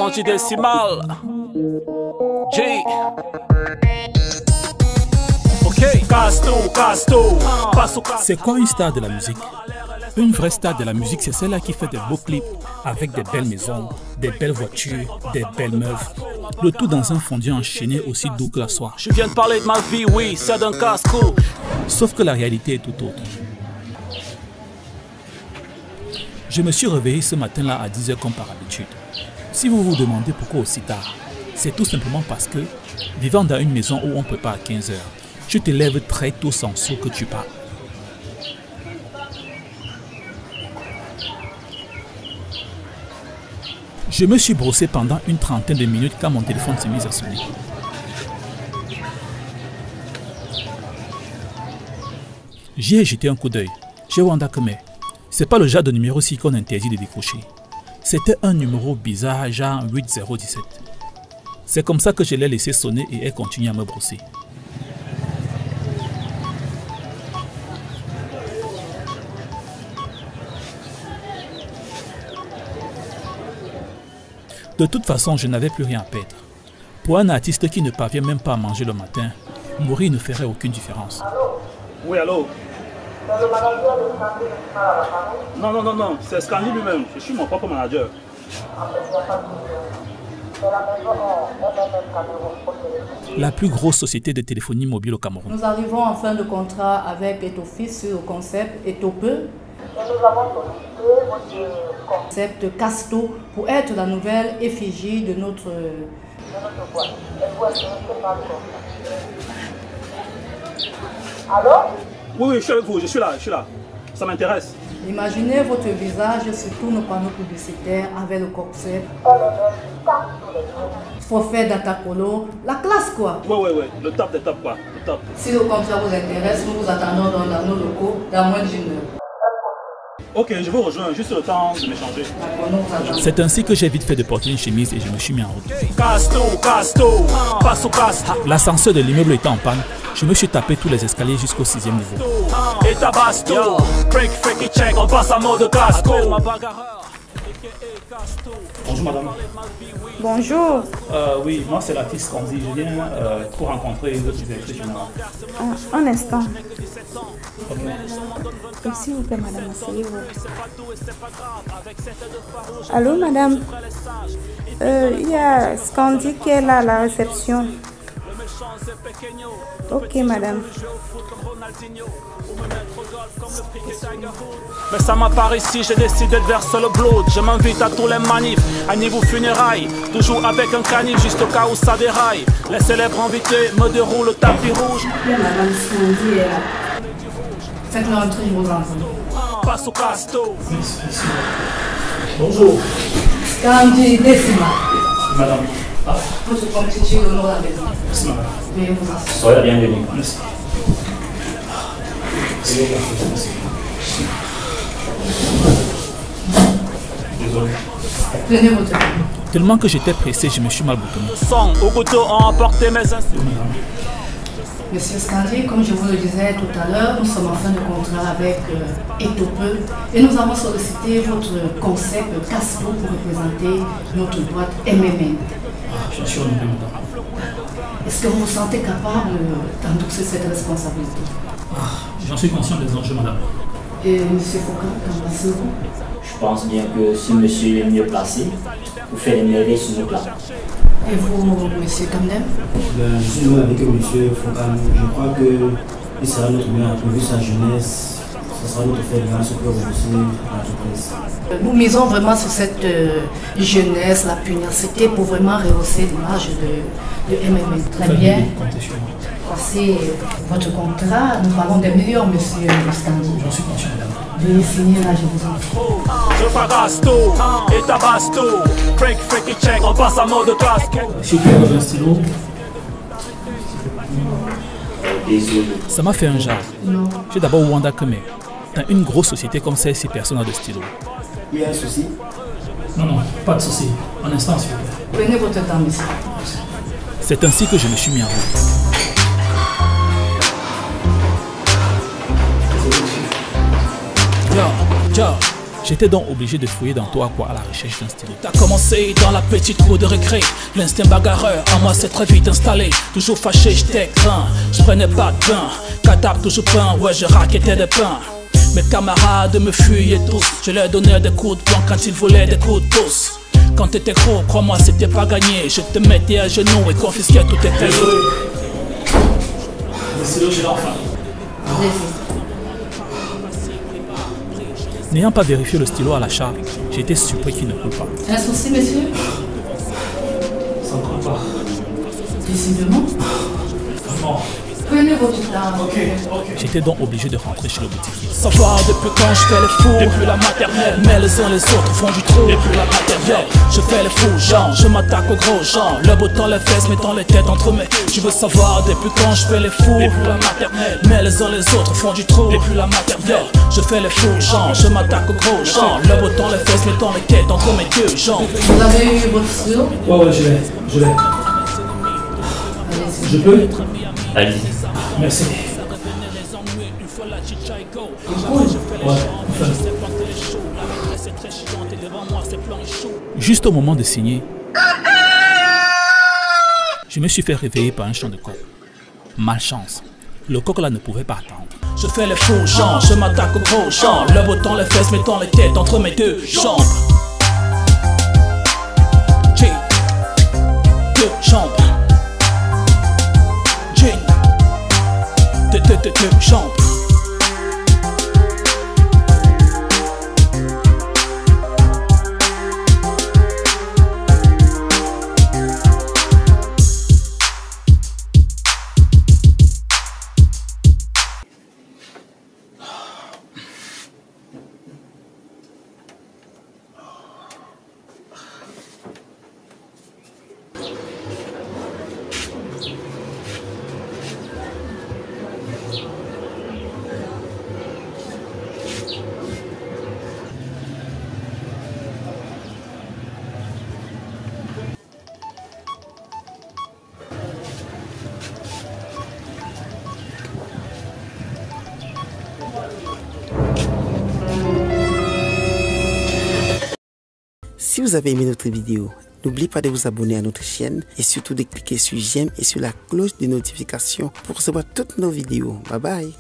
Scandy Décimal. G. Ok, casse-tout. C'est quoi une star de la musique? Une vraie star de la musique, c'est celle-là qui fait des beaux clips avec des belles maisons, des belles voitures, des belles meufs. Le tout dans un fondu enchaîné aussi doux que la soie. Je viens de parler de ma vie, oui, c'est d'un casse-cou. Sauf que la réalité est tout autre. Je me suis réveillé ce matin-là à 10 h comme par habitude. Si vous vous demandez pourquoi aussi tard, c'est tout simplement parce que, vivant dans une maison où on ne peut pas à 15 h, tu te lèves très tôt sans saut que tu pars. Je me suis brossé pendant une trentaine de minutes quand mon téléphone s'est mis à sonner. J'y ai jeté un coup d'œil. J'ai Wanda Keme. C'est pas le genre de numéro-ci qu'on interdit de décrocher. C'était un numéro bizarre, genre 8017. C'est comme ça que je l'ai laissé sonner et ai continué à me brosser. De toute façon, je n'avais plus rien à perdre. Pour un artiste qui ne parvient même pas à manger le matin, mourir ne ferait aucune différence. Allô? Oui, allô? C'est le manager de Scandy Décimal à la famille? Non, c'est Scandy lui-même. Je suis mon propre manager. En fait, il n'y a pas de souci. C'est la maison MMM Cameroun au téléphone. La plus grosse société de téléphonie mobile au Cameroun. Nous arrivons en fin de contrat avec Etofis sur le concept Etope. Et nous avons sollicité votre Concept Casto pour être la nouvelle effigie de notre boîte. Êtes-vous intéressé par le concept? Allô? Oui, je suis avec vous, je suis là. Ça m'intéresse. Imaginez votre visage sur tous nos panneaux publicitaires avec le concept forfait Datacolo, la classe quoi. Oui, le top des tops quoi, le top. Si le contrat vous intéresse, nous vous attendons dans nos locaux dans moins d'une heure. Ok, je vous rejoins, juste le temps de m'échanger. D'accord, nous vous attendons. C'est ainsi que j'ai vite fait de porter une chemise et je me suis mis en route. Casse-tout, passe au casse. L'ascenseur de l'immeuble étant en panne, je me suis tapé tous les escaliers jusqu'au 6e niveau. Et tabasto, break, freaky check, on passe à mode casco. Bonjour madame. Bonjour. Oui, moi c'est l'artiste Scandy. Je viens pour rencontrer votre directrice générale. Un instant. Ok. S'il vous plaît, madame, asseyez-vous. Allô, madame. Il y a Scandy qui est là à la réception. Ok, madame. Mais ça m'apparaît ici, j'ai décidé de verser le blood. Je m'invite à tous les manifs, à niveau funérailles. Toujours avec un canif, juste au cas où ça déraille. Les célèbres invités me déroulent le tapis rouge. Madame Scandy est là. Faites-le entrer, je vous en prie. Passe au casto. Bonjour. Scandy Décimal. Madame. Votre constitue l'honneur de la maison. Merci madame. Veuillez vous asseoir. Soyez la bienvenue. Merci. Désolé. Prenez votre temps. Tellement que j'étais pressé, je me suis mal boutonné. Sang au couteau ont emporté mes instruments. Monsieur Scandy, comme je vous le disais tout à l'heure, nous sommes en fin de contrat avec Etope et nous avons sollicité votre concept Casto pour représenter notre boîte MMM. Je suis honoré madame. Est-ce que vous vous sentez capable d'endosser cette responsabilité? J'en suis conscient des enjeux madame. Et monsieur Foucault, qu'en pensez-vous? Je pense bien que ce monsieur est mieux placé pour faire les merveilles sur nos plats. Et vous, monsieur Kamdem? Je suis nommé avec monsieur Foucault. Je crois qu'il sera notre meilleur vu sa jeunesse. Ce sera notre fait grâce pour repousser l'entreprise. Nous misons vraiment sur cette jeunesse, la pugnacité pour vraiment rehausser l'image de MMM. Très bien. Comptez sur moi. Voici votre contrat. Nous parlons des millions, monsieur Scandy. J'en suis conscient madame. Veuillez signer là, je vous en prie. Je fais casto, et tabasto, break, freaky check, on passe à mode casco. S'il vous plaît, un stylo. Désolé. Ça m'a fait un genre. J'ai d'abord Wanda Keme. Dans une grosse société comme celle-ci, personne n'a de stylo. Il y a un souci? Non, pas de souci. Un instant, s'il vous plaît. Prenez votre temps, monsieur. C'est ainsi que je me suis mis en route. J'étais donc obligé de fouiller dans toi à la recherche d'un stylo. T'as commencé dans la petite cour de récré. L'instinct bagarreur en moi s'est très vite installé. Toujours fâché, j'étais craint. Je prenais pas de pain. Catar toujours peint, ouais je raquettais des pains. Mes camarades me fuyaient tous. Je leur donnais des coups de poing quand ils voulaient des coups de pouce. Quand t'étais gros, crois-moi c'était pas gagné. Je te mettais à genoux et confisquais tout tes cailloux. Le stylo, j'ai l'enfant. N'ayant pas vérifié le stylo à l'achat, j'ai été surpris qu'il ne coule pas. Un souci, monsieur? Ça ne coule pas. Décidément. Non. Prenez votre temps. Ok. J'étais donc obligé de rentrer chez le boutiquier. Savoir depuis quand je fais les fous, depuis la maternelle. Mais les uns les autres font du trou, depuis la maternelle. Je fais les fous, genre, je m'attaque aux gros gens. Le beau temps, les fesses, mettant les têtes entre mes. Tu veux savoir depuis quand je fais les fous, depuis la maternelle. Mais les uns les autres font du trou, depuis la maternelle. Je fais les fous, genre, je m'attaque aux gros gens. Le beau temps, les fesses, mettant les têtes entre mes deux jambes. Vous avez eu votre stylo? Ouais, je l'ai. Allez-y. Je peux? Allez-y. Merci. Juste au moment de signer, je me suis fait réveiller par un chant de coq. Malchance, le coq là ne pouvait pas attendre. Je fais les fous, genre, je m'attaque aux gros gens. Le beau temps, les fesses, mettant les têtes entre mes deux jambes. J'ai deux jambes. J'ai deux jambes. Si vous avez aimé notre vidéo, n'oubliez pas de vous abonner à notre chaîne et surtout de cliquer sur j'aime et sur la cloche de notification pour recevoir toutes nos vidéos. Bye bye.